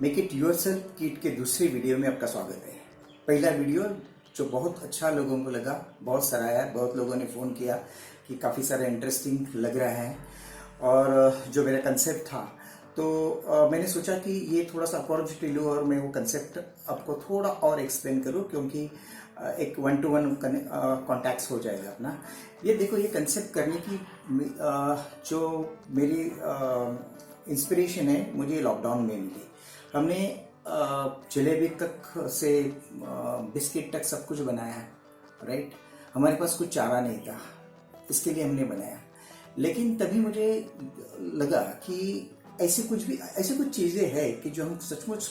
Make it yourself kit के दूसरी video में आपका स्वागत है। पहला वीडियो जो बहुत अच्छा लोगों को लगा, बहुत सराहा, बहुत लोगों ने फ़ोन किया कि काफ़ी सारा इंटरेस्टिंग लग रहा है। और जो मेरा कंसेप्ट था तो मैंने सोचा कि ये थोड़ा सा अपॉर्चुनिटी लूँ और मैं वो कंसेप्ट आपको थोड़ा और एक्सप्लेन करूँ, क्योंकि एक 1-to-1 कॉन्टैक्ट्स हो जाएगा अपना। ये देखो, ये कंसेप्ट करने की जो मेरी इंस्पिरेशन है, मुझे लॉकडाउन में मिली। हमने जलेबी तक से बिस्किट तक सब कुछ बनाया, राइट। हमारे पास कुछ चारा नहीं था, इसके लिए हमने बनाया। लेकिन तभी मुझे लगा कि ऐसी कुछ चीज़ें हैं कि जो हम सचमुच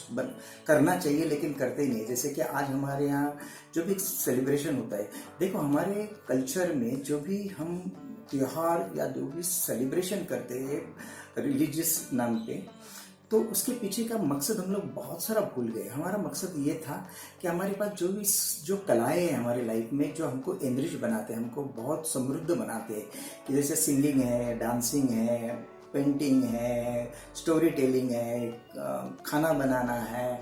करना चाहिए लेकिन करते नहीं। जैसे कि आज हमारे यहाँ जो भी सेलिब्रेशन होता है, देखो हमारे कल्चर में जो भी हम त्योहार या जो भी सेलिब्रेशन करते हैं रिलीजियस नाम पे, तो उसके पीछे का मकसद हम लोग बहुत सारा भूल गए। हमारा मकसद ये था कि हमारे पास जो कलाएं हैं हमारी लाइफ में, जो हमको एनरिच बनाते हैं, हमको बहुत समृद्ध बनाते हैं, कि जैसे सिंगिंग है, डांसिंग है, पेंटिंग है, स्टोरी टेलिंग है, खाना बनाना है,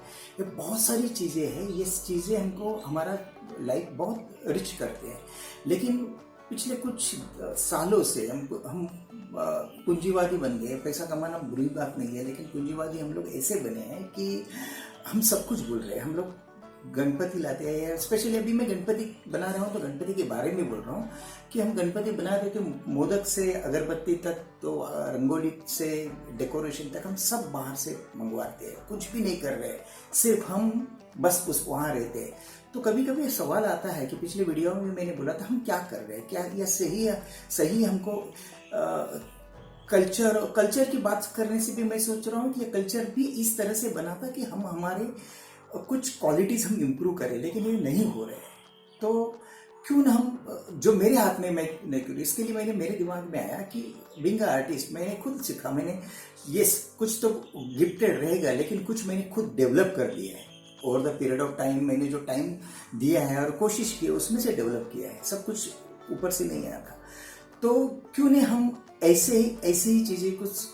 ये बहुत सारी चीज़ें हैं। ये चीज़ें हमको हमारा लाइफ बहुत रिच करते हैं। लेकिन पिछले कुछ सालों से हम पूंजीवादी बन गए। पैसा कमाना बुरी बात नहीं है, लेकिन पूंजीवादी हम लोग ऐसे बने हैं कि हम सब कुछ भूल रहे हैं। हम लोग गणपति लाते हैं, स्पेशली अभी मैं गणपति बना रहा हूँ तो गणपति के बारे में बोल रहा हूँ कि हम गणपति बना रहे थे, मोदक से अगरबत्ती तक, तो रंगोली से डेकोरेशन तक हम सब बाहर से मंगवाते हैं, कुछ भी नहीं कर रहे, सिर्फ हम बस वहाँ रहते हैं। तो कभी कभी सवाल आता है कि पिछले वीडियो में मैंने बोला था हम क्या कर रहे हैं, क्या यह सही हमको कल्चर की बात करने से भी मैं सोच रहा हूँ कि ये कल्चर भी इस तरह से बना था कि हम हमारे कुछ क्वालिटीज हम इम्प्रूव करें, लेकिन ये नहीं हो रहे हैं। तो क्यों ना हम, जो मेरे हाथ में मैं नहीं करूँ, इसके लिए मेरे दिमाग में आया कि बीइंग आर्टिस्ट मैंने खुद सीखा। मैंने कुछ तो गिफ्टेड रहेगा, लेकिन कुछ मैंने खुद डेवलप कर लिया है over the period of time. मैंने जो टाइम दिया है और कोशिश की, उसमें से डेवलप किया है। सब कुछ ऊपर से नहीं आया था। तो क्यों नहीं हम ऐसे ही चीज़ें, कुछ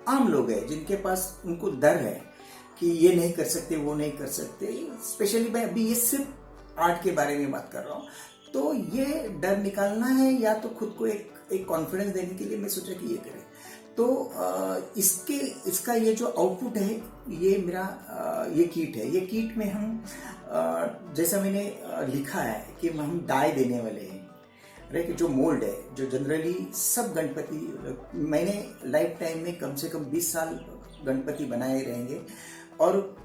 आम लोग हैं जिनके पास उनको डर है कि ये नहीं कर सकते, वो नहीं कर सकते। स्पेशली मैं अभी ये सिर्फ आर्ट के बारे में बात कर रहा हूँ। तो ये डर निकालना है, या तो खुद को एक कॉन्फिडेंस देने के लिए मैं सोचा कि ये करें। तो इसका ये जो आउटपुट है, ये मेरा ये किट है। ये किट में हम जैसा मैंने लिखा है कि हम डाई देने वाले हैं, राइट। जो मोल्ड है, जो जनरली सब गणपति, मैंने लाइफ टाइम में कम से कम 20 साल गणपति बनाए रहेंगे, और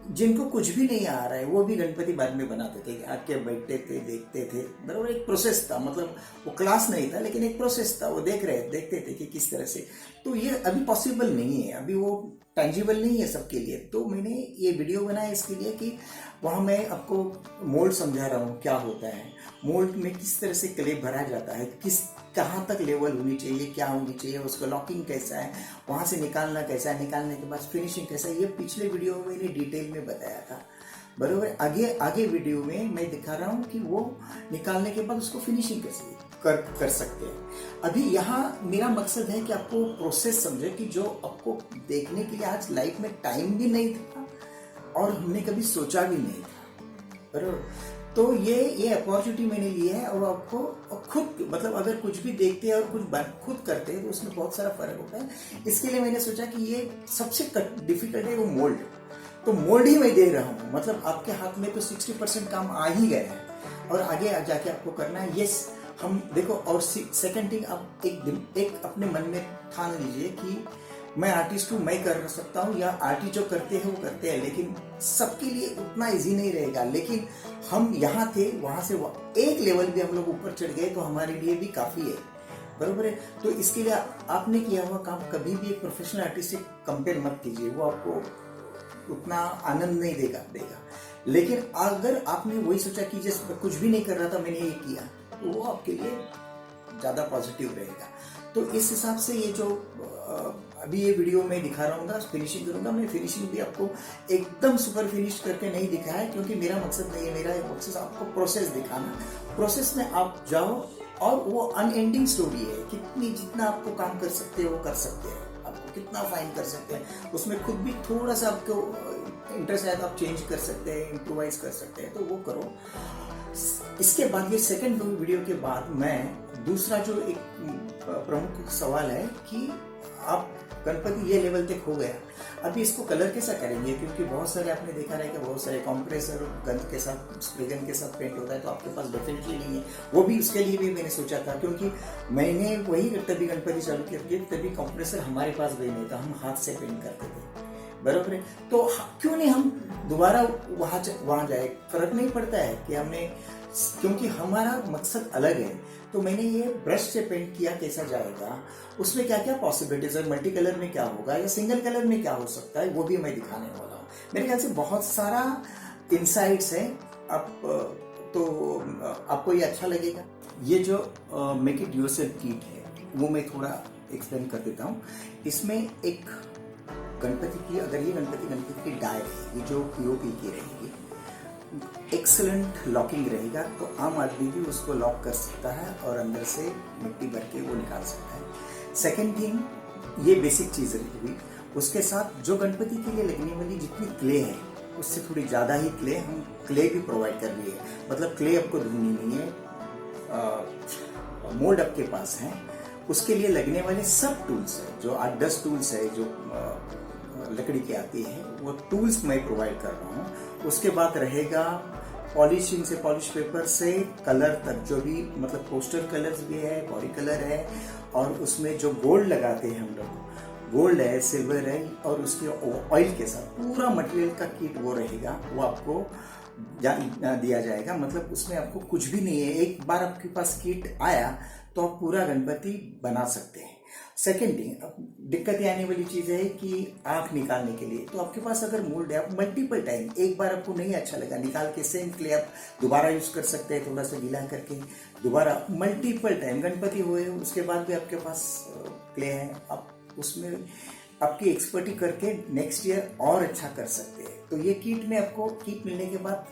जिनको कुछ भी नहीं आ रहा है वो भी गणपति बाद में बनाते थे, आके बैठते थे, देखते थे। बराबर एक प्रोसेस था, मतलब वो क्लास नहीं था, लेकिन एक प्रोसेस था। वो देखते थे कि किस तरह से। तो ये अभी पॉसिबल नहीं है, अभी वो टेंजिबल नहीं है सबके लिए। तो मैंने ये वीडियो बनाया इसके लिए कि वहाँ मैं आपको मोल्ड समझा रहा हूँ क्या होता है, मोल्ड में किस तरह से क्ले भरा जाता है, कहाँ तक लेवल होनी चाहिए, क्या होनी चाहिए, उसका लॉकिंग कैसा है, वहाँ से निकालना कैसा है, निकालने के बाद फिनिशिंग कैसा है। ये पिछले वीडियो में मैंने डिटेल में बताया था, बराबर। आगे वीडियो में मैं दिखा रहा हूँ कि वो निकालने के बाद उसको फिनिशिंग कैसे कर सकते हैं। अभी यहाँ मेरा मकसद है कि आपको प्रोसेस समझे, कि जो आपको देखने के लिए आज लाइफ में टाइम भी नहीं था और हमने कभी सोचा भी नहीं था, बराबर। तो ये अपॉर्चुनिटी मैंने ली है, और आपको खुद, मतलब अगर कुछ भी देखते हैं और कुछ खुद करते हैं तो उसमें बहुत सारा फर्क होता है। इसके लिए मैंने सोचा कि ये सबसे डिफिकल्ट है वो मोल्ड। तो मोल्ड ही मैं दे रहा हूँ, मतलब आपके हाथ में तो 60% काम आ ही गया है, और आगे जाके आपको करना है। यस, हम देखो। और सेकंड थिंग, आप एक अपने मन में ठान लीजिए कि मैं आर्टिस्ट हूँ, मैं कर सकता हूँ, या आर्टिस्ट जो करते हैं वो करते हैं, लेकिन सबके लिए उतना इजी नहीं रहेगा। लेकिन हम यहाँ थे, वहाँ से एक लेवल भी हम लोग ऊपर चढ़ गए तो हमारे लिए भी काफ़ी है, बराबर है। तो इसके लिए आपने किया हुआ काम कभी भी एक प्रोफेशनल आर्टिस्ट से कंपेयर मत कीजिए, वो आपको उतना आनंद नहीं देगा। लेकिन अगर आपने वही सोचा कि जैसे कुछ भी नहीं कर रहा था, मैंने ये किया, तो वो आपके लिए ज़्यादा पॉजिटिव रहेगा। तो इस हिसाब से ये जो अभी ये वीडियो में दिखा रहा हूँ, फिनिशिंग करूँगा। मैं फिनिशिंग भी आपको एकदम सुपर फिनिश करके नहीं दिखाया है, क्योंकि मेरा मकसद नहीं है। मेरा मकसद आपको प्रोसेस दिखाना, प्रोसेस में आप जाओ, और वो अनएंडिंग स्टोरी है। जितना आपको काम कर सकते हो वो कर सकते हैं, आपको कितना फाइन कर सकते हैं, उसमें खुद भी थोड़ा सा आपको इंटरेस्ट है तो आप चेंज कर सकते हैं, इम्प्रोवाइज कर सकते हैं, तो वो करो। इसके बाद ये सेकंड वीडियो के बाद मैं दूसरा जो एक प्रमुख सवाल है कि आप गणपति ये लेवल तक हो गया, अभी इसको कलर कैसा करेंगे, क्योंकि बहुत सारे आपने देखा है कि बहुत सारे कंप्रेसर गन के साथ, स्प्रे गन के साथ पेंट होता है, तो आपके पास डेफिनेटली नहीं है। वो भी उसके लिए भी मैंने सोचा था, क्योंकि मैंने वही तभी गणपति चालू किया, तभी कंप्रेसर हमारे पास भी नहीं था, हम हाथ से पेंट करते थे, बराबर है। तो क्यों नहीं हम दोबारा वहाँ जाए, फर्क नहीं पड़ता है कि हमने, क्योंकि हमारा मकसद अलग है। तो मैंने ये ब्रश से पेंट किया, कैसा जाएगा, उसमें क्या क्या पॉसिबिलिटीज है, मल्टी कलर में क्या होगा या सिंगल कलर में क्या हो सकता है, वो भी मैं दिखाने वाला हूँ। मेरे ख्याल से बहुत सारा इंसाइट्स है। आप तो आपको ये अच्छा लगेगा। ये जो मेक इट योरसेल्फ किट है वो मैं थोड़ा एक्सप्लेन कर देता हूँ। इसमें एक गणपति की, अगर ये गणपति की डाय रहेगी जो पीओपी की रहेगी, एक्सलेंट लॉकिंग रहेगा, तो आम आदमी भी उसको लॉक कर सकता है और अंदर से मिट्टी भर के वो निकाल सकता है। सेकेंड थिंग, ये बेसिक चीज़ रहेगी। उसके साथ जो गणपति के लिए लगने वाली जितनी क्ले है, उससे थोड़ी ज़्यादा ही क्ले हम क्ले भी प्रोवाइड कर रही है। मतलब क्ले आपको ढूंढनी नहीं है, मोल्ड आपके पास है। उसके लिए लगने वाले सब टूल्स है, जो 8-10 टूल्स है जो लकड़ी की आती है, वो टूल्स मैं प्रोवाइड कर रहा हूँ। उसके बाद रहेगा पॉलिशिंग से, पॉलिश पेपर से कलर तक, जो भी मतलब पोस्टर कलर्स भी है, बॉडी कलर है, और उसमें जो गोल्ड लगाते हैं हम लोग, गोल्ड है, सिल्वर है, और उसके ऑयल के साथ पूरा मटेरियल का किट वो रहेगा, वो आपको दिया जाएगा। मतलब उसमें आपको कुछ भी नहीं है, एक बार आपके पास किट आया तो आप पूरा गणपति बना सकते हैं। सेकेंड थिंग, दिक्कत आने वाली चीज़ है कि आँख निकालने के लिए, तो आपके पास अगर मोल्ड है, आप मल्टीपल टाइम, एक बार आपको नहीं अच्छा लगा निकाल के सेम क्ले आप दोबारा यूज़ कर सकते हैं, थोड़ा सा गीला करके दोबारा मल्टीपल टाइम। गणपति हुए उसके बाद भी आपके पास क्ले है, आप उसमें आपकी एक्सपर्टी करके नेक्स्ट ईयर और अच्छा कर सकते हैं। तो ये किट में आपको, किट मिलने के बाद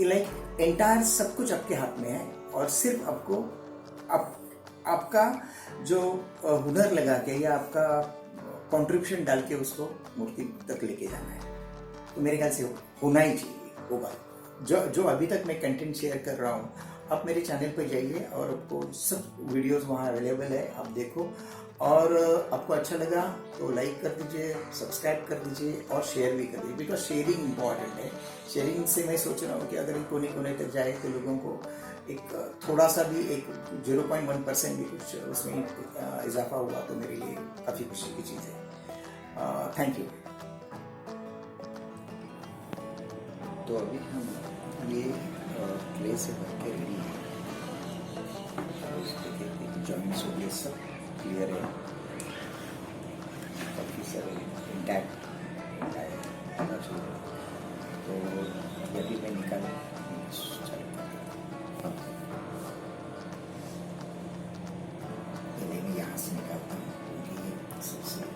लाइक एंटायर सब कुछ आपके हाथ में है, और सिर्फ आपको आपका जो हुनर लगा के या आपका कंट्रीब्यूशन डाल के उसको मूर्ति तक लेके जाना है। तो मेरे ख्याल से होना ही चाहिए, होगा। जो अभी तक मैं कंटेंट शेयर कर रहा हूँ, आप मेरे चैनल पर जाइए और आपको सब वीडियोस वहाँ अवेलेबल है, आप देखो। और आपको अच्छा लगा तो लाइक कर दीजिए, सब्सक्राइब कर दीजिए और शेयर भी कर दीजिए, बिकॉज शेयरिंग इम्पॉर्टेंट है। शेयरिंग से मैं सोच रहा हूँ कि अगर कोने कोने तक जाए तो लोगों को एक थोड़ा सा भी, एक 0.1% भी कुछ उसमें इजाफा हुआ तो मेरे लिए काफ़ी खुशी की चीज़ है। Thank you. तो अभी हम ये क्ले से भर के रेडी है, जॉइंट्स हो गए, सब क्लियर है, काफ़ी सारे इंटैक्ट तो यदि मैं निकाल पहले मैं यहाँ से निकालता हूँ, क्योंकि ये सबसे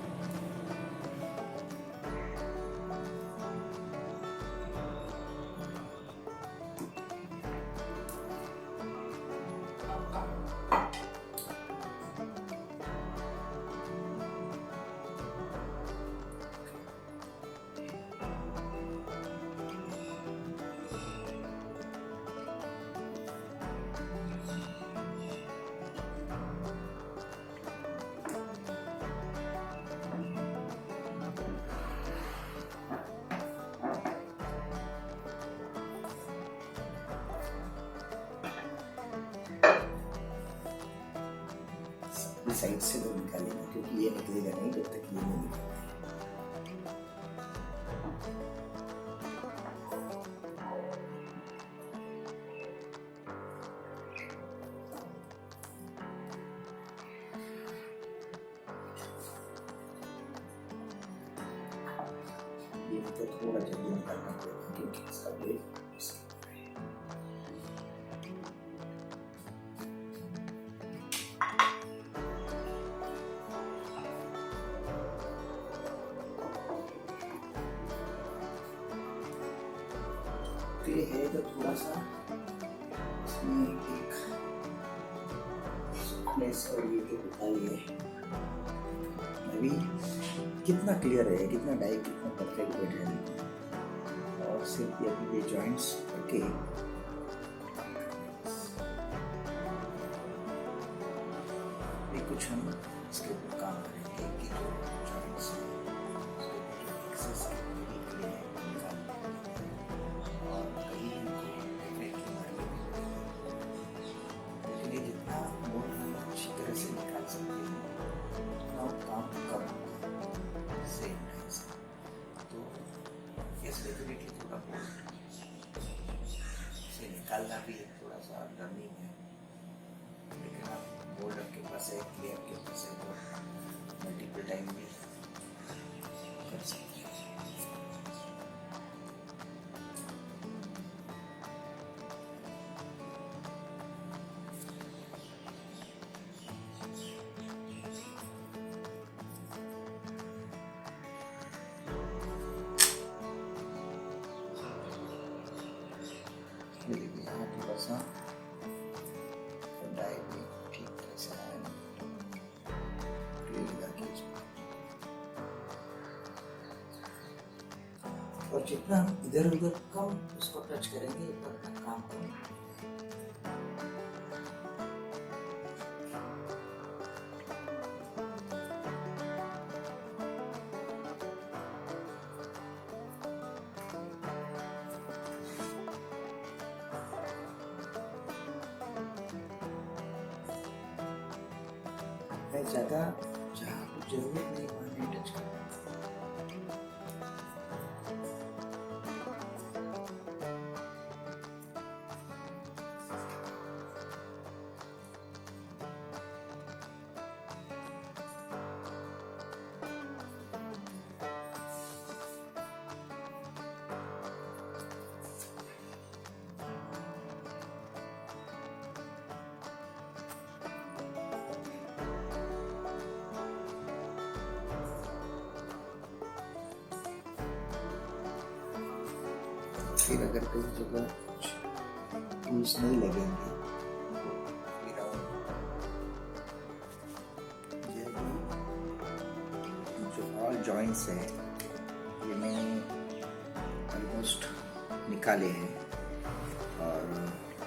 साइड से लोग निकालेंगे, क्योंकि ये निकलेगा नहीं जब तक ये नहीं निकलेगा। ये तो थोड़ा जल्दी निकालना पड़ेगा, क्योंकि इसका वेट है, तो थोड़ा सा इसमें एक स्मूथनेस और ये जो दिखाई है, अभी कितना क्लियर है, कितना डाई, कितना परफेक्ट बैठ है। सिर्फ अभी ये जॉइंट्स करके ये कुछ हम इसके ऊपर काम करेंगे कि जो जॉइंट्स और कहीं लेकिन ये जितना मोड़ हम अच्छी तरह से निकाल सकते हैं उतना काम कम सेम नहीं से तो इस डेफिनेटली थोड़ा बोल्ट से निकालना भी एक थोड़ा सा लर्निंग है, लेकिन आप बोल्ट आपके पास है, क्लियर आपके पास है तो मल्टीपल टाइम भी कर सकते हैं। यहाँ थोड़ा सा डाई भी ठीक तरह से आया लगा के और जितना हम इधर उधर कम उसको टच करेंगे उतना काम कम। ज़्यादा जहाँ पर जरूरत नहीं वहाँ नहीं टच करना। फिर अगर कोई जगह टूल्स नहीं लगेंगे तो फिर जो ऑल जॉइंट्स है ये मैंने ऑलमोस्ट निकाले हैं और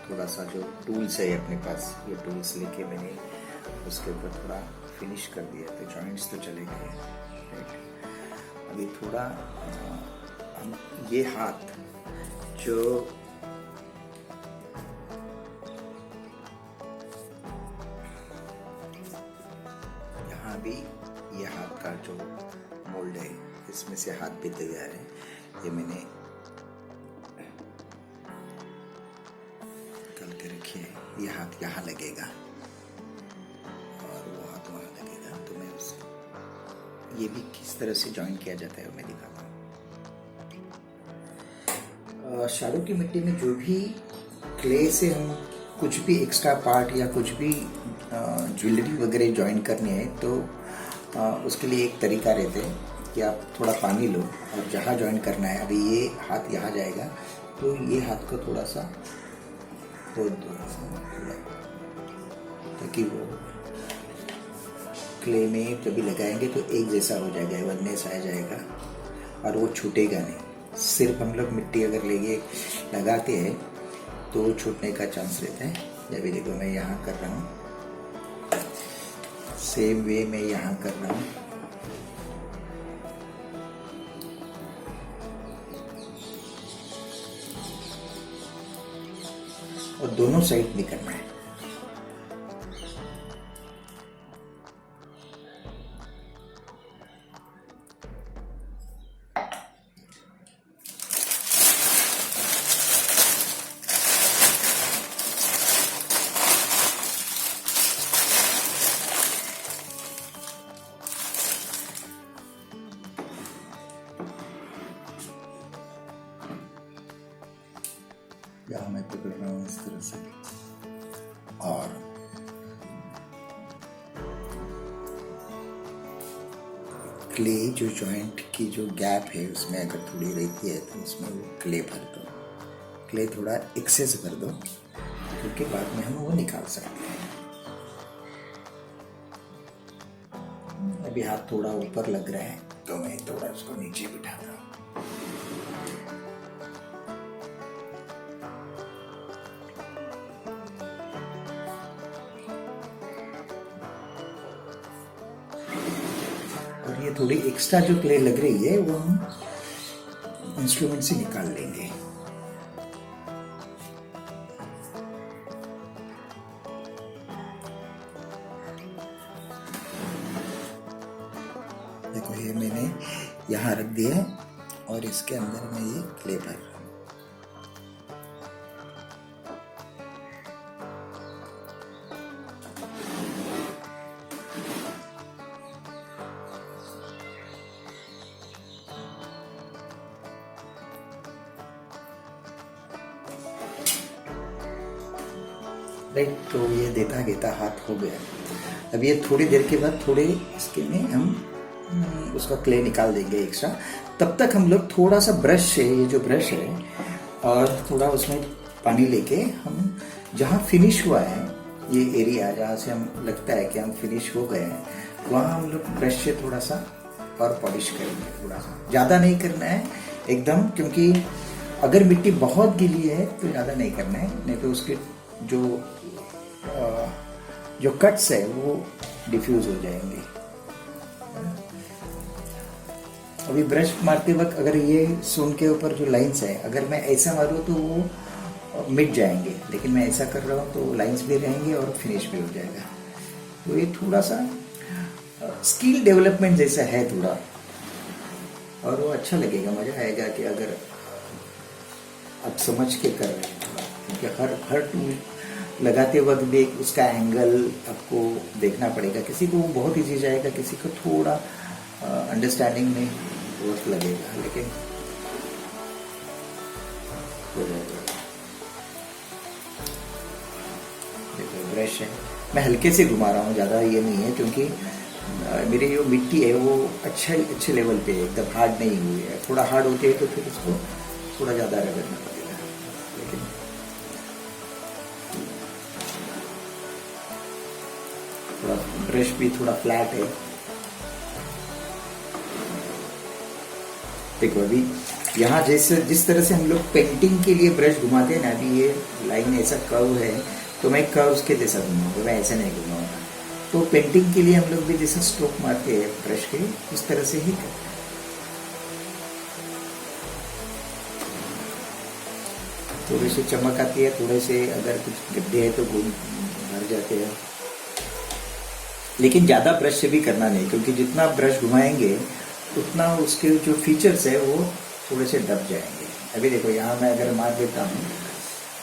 थोड़ा सा जो टूल्स है अपने पास ये टूल्स लेके मैंने उसके ऊपर थोड़ा फिनिश कर दिया तो जॉइंट्स तो चले गए। राइट, अभी थोड़ा हम ये हाथ जो यहाँ भी ये हाथ का जो मोल्ड है इसमें से हाथ भी तैयार है, ये मैंने निकाल के रखी है। ये हाथ यहाँ लगेगा और वो हाथ वहाँ लगेगा, तो मैं उसे ये भी किस तरह से जॉइन किया जाता है वो मैं दिखाता हूँ। शाडू की मिट्टी में जो भी क्ले से हम कुछ भी एक्स्ट्रा पार्ट या कुछ भी ज्वेलरी वगैरह ज्वाइन करनी है तो उसके लिए एक तरीका रहता है कि आप थोड़ा पानी लो और जहाँ ज्वाइन करना है, अभी ये हाथ यहाँ जाएगा तो ये हाथ को थोड़ा सा पोंछ दो ताकि वो क्ले में जब भी लगाएंगे तो एक जैसा हो जाएगा, वननेस आ जाएगा और वो छूटेगा नहीं। सिर्फ हम लोग मिट्टी अगर लगाते हैं तो छूटने का चांस रहता है। जब भी देखो मैं यहाँ कर रहा हूँ, सेम वे मैं यहाँ कर रहा हूँ। और दोनों साइड भी करना है। यहाँ मैं पकड़ रहा हूँ इस तरह से और क्ले जो जॉइंट की जो गैप है उसमें अगर थोड़ी रहती है तो उसमें वो क्ले भर दो, क्ले थोड़ा एक्सेस भर दो क्योंकि बाद में हम वो निकाल सकते हैं। अभी हाथ थोड़ा ऊपर लग रहा है तो मैं थोड़ा उसको नीचे बिठाता हूँ। ये थोड़ी एक्स्ट्रा जो क्ले लग रही है वो हम इंस्ट्रूमेंट से निकाल लेंगे। देखो ये मैंने यहाँ रख दिया है और इसके अंदर मैं ये क्ले भर रहा हूँ। राइट, तो ये देता देता हाथ हो गया। अब ये थोड़ी देर के बाद थोड़े इसके में हम उसका क्ले निकाल देंगे एक्स्ट्रा। तब तक हम लोग थोड़ा सा ब्रश से, ये जो ब्रश है, और थोड़ा उसमें पानी लेके हम जहाँ फिनिश हुआ है, ये एरिया जहाँ से हम लगता है कि हम फिनिश हो गए हैं, वहाँ हम लोग ब्रश से थोड़ा सा और पॉलिश करेंगे। थोड़ा सा, ज़्यादा नहीं करना है एकदम, क्योंकि अगर मिट्टी बहुत गीली है तो ज़्यादा नहीं करना है, नहीं तो उसके जो कट्स है वो डिफ्यूज हो जाएंगे। अभी ब्रश मारते वक्त अगर ये सून के ऊपर जो लाइंस है, अगर मैं ऐसा मारूँ तो वो मिट जाएंगे, लेकिन मैं ऐसा कर रहा हूँ तो लाइंस भी रहेंगे और फिनिश भी हो जाएगा। तो ये थोड़ा सा स्किल डेवलपमेंट जैसा है थोड़ा, और वो अच्छा लगेगा, मज़ा आएगा कि अगर आप समझ के कर रहे हैं थोड़ा, क्योंकि हर टूल लगाते वक्त भी उसका एंगल आपको देखना पड़ेगा। किसी को बहुत इजी जाएगा, किसी को थोड़ा अंडरस्टैंडिंग में वक्त लगेगा, लेकिन हो जाएगा। देखो ब्रश है, मैं हल्के से घुमा रहा हूँ, ज़्यादा ये नहीं है, क्योंकि मेरी जो मिट्टी है वो अच्छे लेवल पे है, एकदम हार्ड नहीं हुई है। थोड़ा हार्ड होती है तो फिर उसको थोड़ा ज़्यादा रगड़ना पड़ेगा, लेकिन थोड़ा ब्रश भी थोड़ा फ्लैट है। देखो अभी यहाँ जैसे जिस तरह से हम लोग पेंटिंग के लिए ब्रश घुमाते हैं ना, अभी ये लाइन ऐसा कर्व है तो मैं कर्व के जैसा घुमाऊंगा, मैं ऐसे नहीं घुमाऊंगा। तो पेंटिंग के लिए हम लोग भी जैसे स्ट्रोक मारते हैं ब्रश के, उस तरह से ही करते हैं। थोड़ी सी चमक आती है, थोड़े से अगर कुछ गड्ढे हैं तो भर जाते हैं, लेकिन ज़्यादा ब्रश से भी करना नहीं, क्योंकि जितना ब्रश घुमाएंगे उतना उसके जो फीचर्स है वो थोड़े से दब जाएंगे। अभी देखो यहाँ मैं अगर मार देता हूँ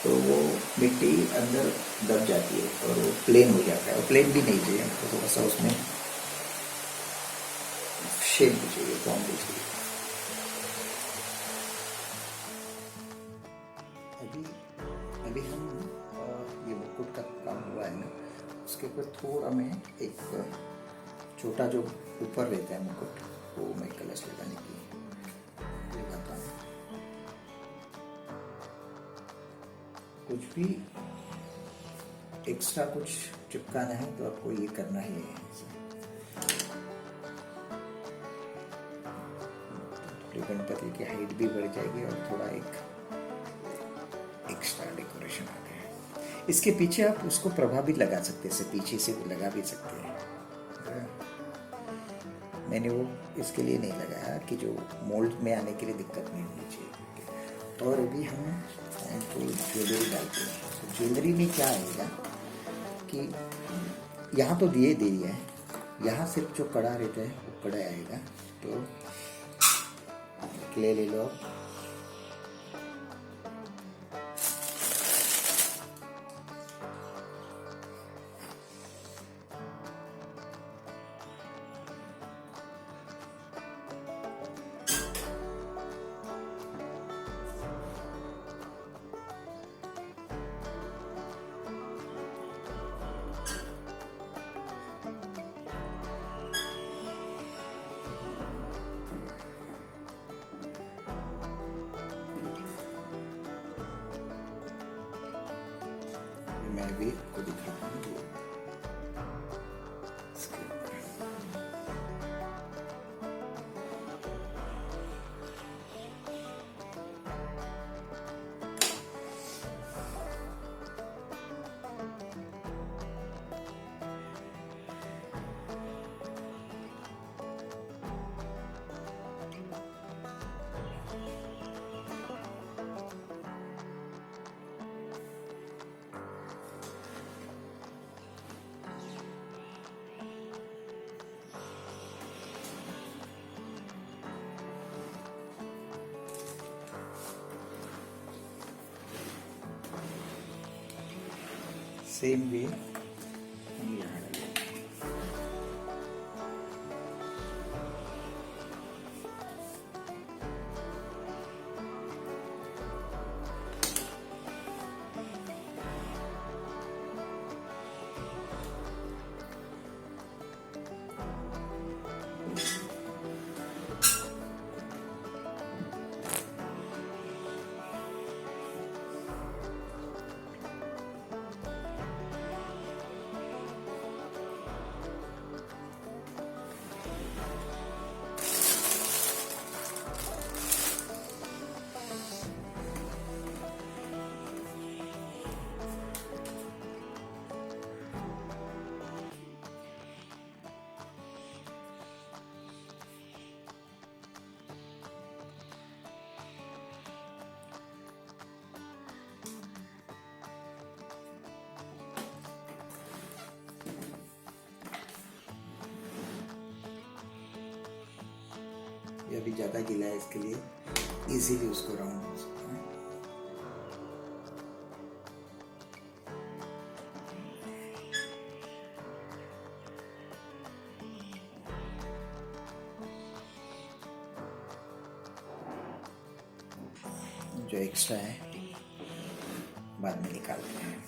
तो वो मिट्टी अंदर दब जाती है और वो प्लेन हो जाता है, और प्लेन भी नहीं चाहिए, तो थोड़ा सा उसमें शेप भी चाहिए, फॉर्म भी चाहिए। अभी हम ये मुकुट का काम हुआ है ना, उसके ऊपर थोड़ा मैं एक छोटा जो ऊपर रहता है मुकुट, वो मैं कलश लगाने की लगाता हूँ। कुछ भी एक्स्ट्रा कुछ चिपकाना है तो आपको ये करना ही है। थोड़ी गणपति की हाइट भी बढ़ जाएगी और थोड़ा एक एक्स्ट्रा डेकोरेशन आ गया। इसके पीछे आप उसको प्रभाव भी लगा सकते हैं, पीछे से लगा भी सकते हैं। मैंने वो इसके लिए नहीं लगाया कि जो मोल्ड में आने के लिए दिक्कत नहीं होनी चाहिए। और अभी हम ज्वेलरी डालते हैं। तो ज्वेलरी में क्या आएगा कि यहाँ तो दिए दिया है, यहाँ सिर्फ जो कड़ा रहता है वो कड़ा आएगा। तो क्ले ले लो, मैं भी आपको दिखाता हूँ। सेम वे हम यहाँ डालेंगे। ये अभी ज़्यादा गीला है, इसके लिए इजीली उसको राउंड हो सकता है। जो एक्स्ट्रा है बाद में निकालते हैं।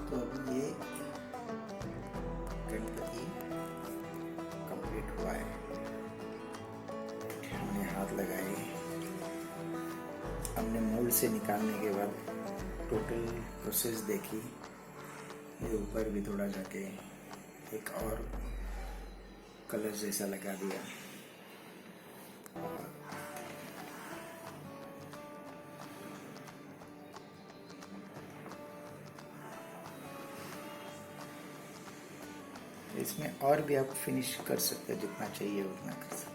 तो अभी ये गणपति कंप्लीट हुआ है। हमने हाथ लगाए, हमने मोल्ड से निकालने के बाद टोटल प्रोसेस देखी। ये ऊपर भी थोड़ा जाके एक और कलर जैसा लगा दिया। इसमें और भी आप फिनिश कर सकते हैं, जितना चाहिए उतना कर सकते हैं।